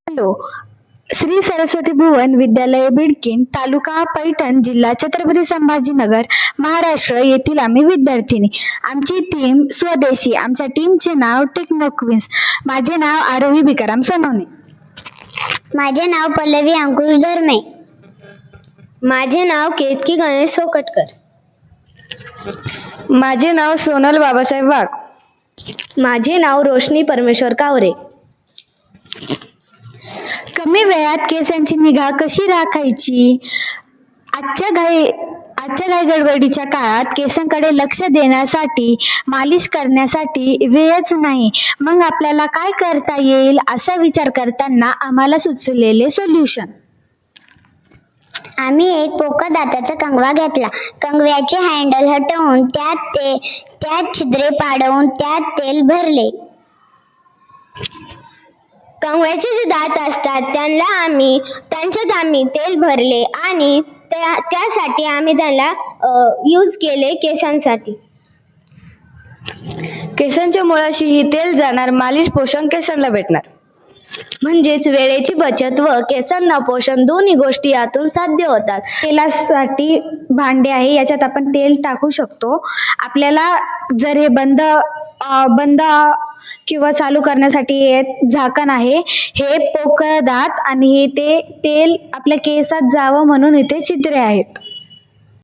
Hello. Shri Saraswati Bhuvan विद्यालय बिडकीन, तालुका पैठण, जिल्हा छत्रपती संभाजीनगर, महाराष्ट्र येथील आम्ही विद्यार्थिनी. आमची टीम स्वदेशी. आमच्या टीमचे नाव टेक्नो क्वीन्स. माझे नाव आरोही भिकाराम सोनवणे. माझे नाव पल्लवी अंकुश धर्मे. माझे नाव केतकी गणेश सोकटकर. माझे नाव सोनल बाबासाहेब वाघ. माझे नाव रोशनी परमेश्वर कावरे. कमी वेळात केसांची निगा कशी राखायची? आजच्या घाई गडबडीच्या काळात केसांकडे लक्ष देण्यासाठी, मालिश करण्यासाठी वेळच नाही. मग आपल्याला काय करता येईल असा विचार करताना आम्हाला सुचलेले सोल्युशन. आम्ही एक पोकळ दाताचा कंगवा घेतला. कंगव्याचे हँडल हटवून त्यात छिद्रे पाडवून त्यात तेल भरले. कंगव्याचे जे दात असतात त्यांच्यात आम्ही तेल भरले आणि त्यासाठी आम्ही त्याला यूज केले केसांसाठी. केसांच्या मुळाशी ही तेल जाणार, मालिश पोषण केसांना भेटणार. म्हणजेच वेळेची बचत व केसांना पोषण दोन्ही गोष्टी यातून साध्य होतात. तेलासाठी भांडे आहे, याच्यात आपण तेल टाकू शकतो. आपल्याला जर हे बंद किंवा चालू करण्यासाठी झाकण आहे. हे पोकळ दात आणि ते तेल आपल्या केसात जावं म्हणून इथे छिद्रे आहेत.